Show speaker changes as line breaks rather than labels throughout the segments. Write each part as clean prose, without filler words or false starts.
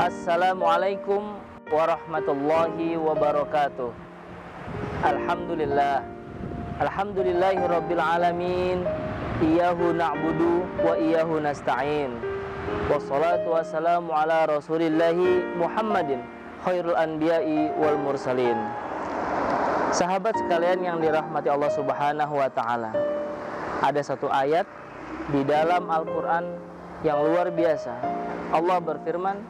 Assalamualaikum warahmatullahi wabarakatuh. Alhamdulillah, alhamdulillahirabbil alamin. Iyyahu na'budu wa iyyahu nasta'in. Wassalatu wassalamu ala Rasulillahi Muhammadin khairul anbiya'i wal mursalin. Sahabat sekalian yang dirahmati Allah Subhanahu wa taala, ada satu ayat di dalam Al-Qur'an yang luar biasa. Allah berfirman,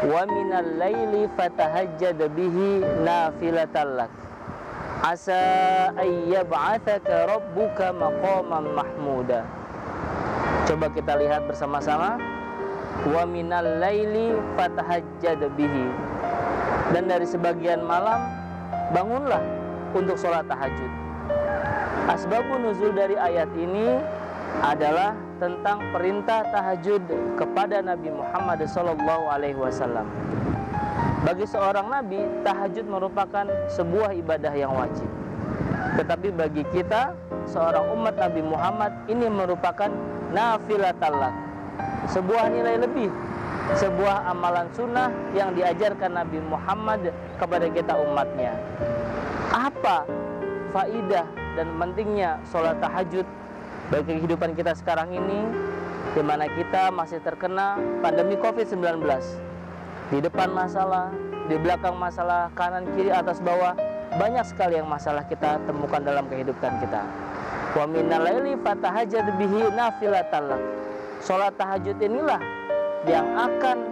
"Wa minal laili fatahajjad bihi nafilatan lak, asa ayyab'atsaka rabbuka maqaman mahmuda." Coba kita lihat bersama-sama. Wa minal laili fatahajjad bihi. Dan dari sebagian malam bangunlah untuk sholat tahajud. Asbabun nuzul dari ayat ini adalah tentang perintah tahajud kepada Nabi Muhammad SAW. Bagi seorang nabi, tahajud merupakan sebuah ibadah yang wajib. Tetapi bagi kita, seorang umat Nabi Muhammad, ini merupakan nafilatallah, sebuah nilai lebih, sebuah amalan sunnah yang diajarkan Nabi Muhammad kepada kita umatnya. Apa faidah dan pentingnya sholat tahajud bagi kehidupan kita sekarang ini, di mana kita masih terkena pandemi COVID-19? Di depan masalah, di belakang masalah, kanan kiri atas bawah, banyak sekali yang masalah kita temukan dalam kehidupan kita. Wa minal laili fatahajjad bihi nafilatan lak. Salat tahajud inilah yang akan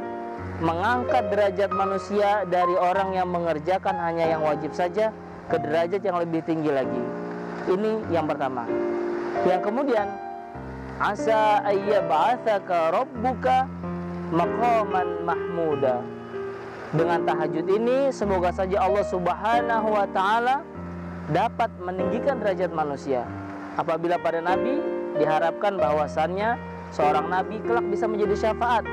mengangkat derajat manusia dari orang yang mengerjakan hanya yang wajib saja ke derajat yang lebih tinggi lagi. Ini yang pertama. Yang kemudian, asa ayyab'atsaka rabbuka maqaman mahmuda. Dengan tahajud ini semoga saja Allah Subhanahu wa taala dapat meninggikan derajat manusia. Apabila pada nabi diharapkan bahwasannya seorang nabi kelak bisa menjadi syafaat,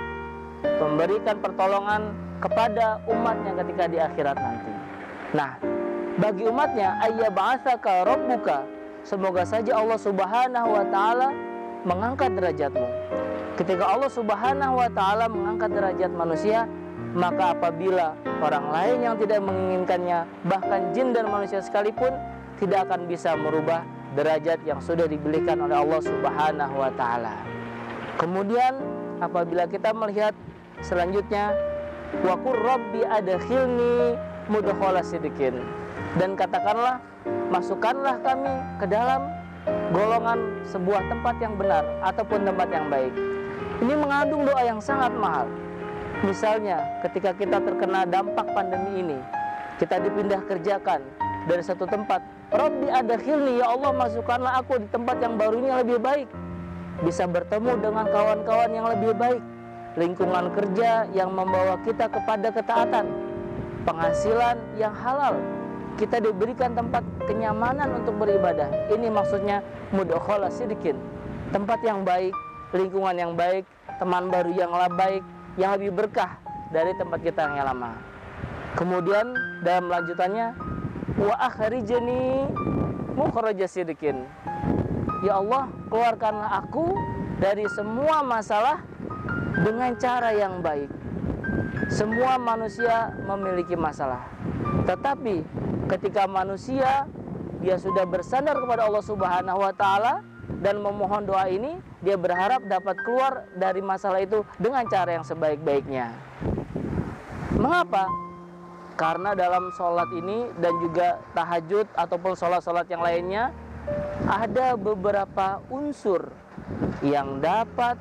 memberikan pertolongan kepada umatnya ketika di akhirat nanti. Nah, bagi umatnya, ayyab'atsaka rabbuka, semoga saja Allah Subhanahu wa taala mengangkat derajatmu. Ketika Allah Subhanahu wa taala mengangkat derajat manusia, maka apabila orang lain yang tidak menginginkannya, bahkan jin dan manusia sekalipun, tidak akan bisa merubah derajat yang sudah diberikan oleh Allah Subhanahu wa taala. Kemudian apabila kita melihat selanjutnya, wa qur rabbi adkhilni mudkhala sidqin, dan katakanlah, masukkanlah kami ke dalam golongan sebuah tempat yang benar ataupun tempat yang baik. Ini mengandung doa yang sangat mahal. Misalnya ketika kita terkena dampak pandemi ini, kita dipindah kerjakan dari satu tempat, Rabbi adkhilni, ya Allah masukkanlah aku di tempat yang baru ini yang lebih baik, bisa bertemu dengan kawan-kawan yang lebih baik, lingkungan kerja yang membawa kita kepada ketaatan, penghasilan yang halal, kita diberikan tempat kenyamanan untuk beribadah. Ini maksudnya mudkhala sidqin, tempat yang baik, lingkungan yang baik, teman baru yang baik, yang lebih berkah dari tempat kita yang lama. Kemudian dalam lanjutannya, wa akhrijni mukhraja sidqin, ya Allah keluarkanlah aku dari semua masalah dengan cara yang baik. Semua manusia memiliki masalah, tetapi ketika manusia dia sudah bersandar kepada Allah Subhanahu wa taala dan memohon doa ini, dia berharap dapat keluar dari masalah itu dengan cara yang sebaik-baiknya. Mengapa? Karena dalam sholat ini dan juga tahajud ataupun sholat-sholat yang lainnya, ada beberapa unsur yang dapat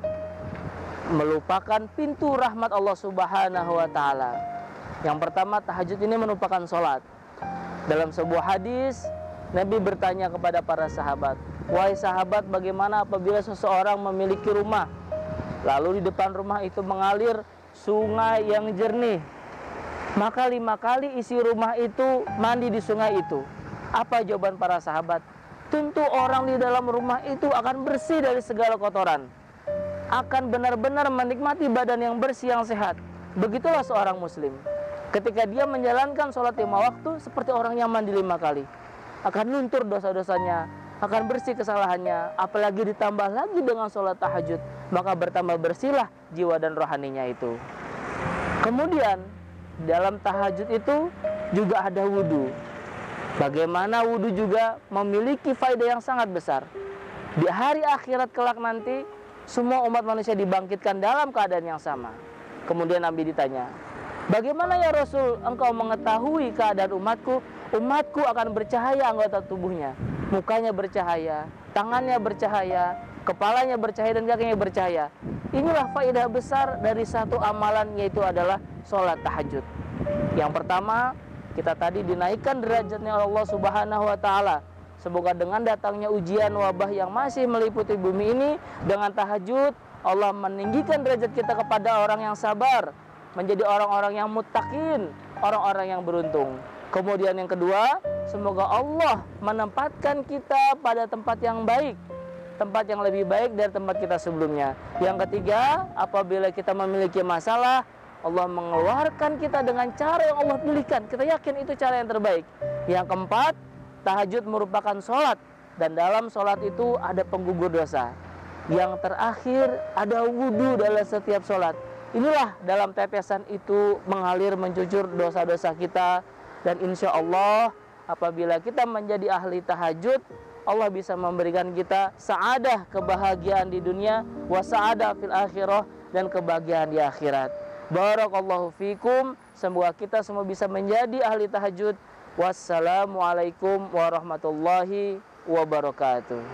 melupakan pintu rahmat Allah Subhanahu wa taala. Yang pertama, tahajud ini merupakan sholat. Dalam sebuah hadis, Nabi bertanya kepada para sahabat, "Wahai sahabat, bagaimana apabila seseorang memiliki rumah, lalu di depan rumah itu mengalir sungai yang jernih, maka 5 kali isi rumah itu mandi di sungai itu?" Apa jawaban para sahabat? Tentu orang di dalam rumah itu akan bersih dari segala kotoran, akan benar-benar menikmati badan yang bersih, yang sehat. Begitulah seorang muslim, ketika dia menjalankan sholat 5 waktu seperti orang yang mandi 5 kali, akan luntur dosa-dosanya, akan bersih kesalahannya. Apalagi ditambah lagi dengan sholat tahajud, maka bertambah bersihlah jiwa dan rohaninya itu. Kemudian dalam tahajud itu juga ada wudhu. Bagaimana wudhu juga memiliki faedah yang sangat besar. Di hari akhirat kelak nanti, semua umat manusia dibangkitkan dalam keadaan yang sama. Kemudian Nabi ditanya, bagaimana ya Rasul engkau mengetahui keadaan umatku? Umatku akan bercahaya anggota tubuhnya. Mukanya bercahaya, tangannya bercahaya, kepalanya bercahaya, dan kakinya bercahaya. Inilah faedah besar dari satu amalan, yaitu adalah sholat tahajud. Yang pertama, kita tadi dinaikkan derajatnya oleh Allah Subhanahu wa Ta'ala. Semoga dengan datangnya ujian wabah yang masih meliputi bumi ini, dengan tahajud Allah meninggikan derajat kita kepada orang yang sabar, menjadi orang-orang yang muttaqin, orang-orang yang beruntung. Kemudian yang kedua, semoga Allah menempatkan kita pada tempat yang baik, tempat yang lebih baik dari tempat kita sebelumnya. Yang ketiga, apabila kita memiliki masalah, Allah mengeluarkan kita dengan cara yang Allah pilihkan. Kita yakin itu cara yang terbaik. Yang keempat, tahajud merupakan sholat, dan dalam sholat itu ada penggugur dosa. Yang terakhir, ada wudhu dalam setiap sholat. Inilah dalam tetesan itu mengalir mencucur dosa-dosa kita. Dan insya Allah apabila kita menjadi ahli tahajud, Allah bisa memberikan kita sa'adah, kebahagiaan di dunia, wa sa'adah fil akhirah, dan kebahagiaan di akhirat. Barakallahu fikum. Semoga kita semua bisa menjadi ahli tahajud. Wassalamualaikum warahmatullahi wabarakatuh.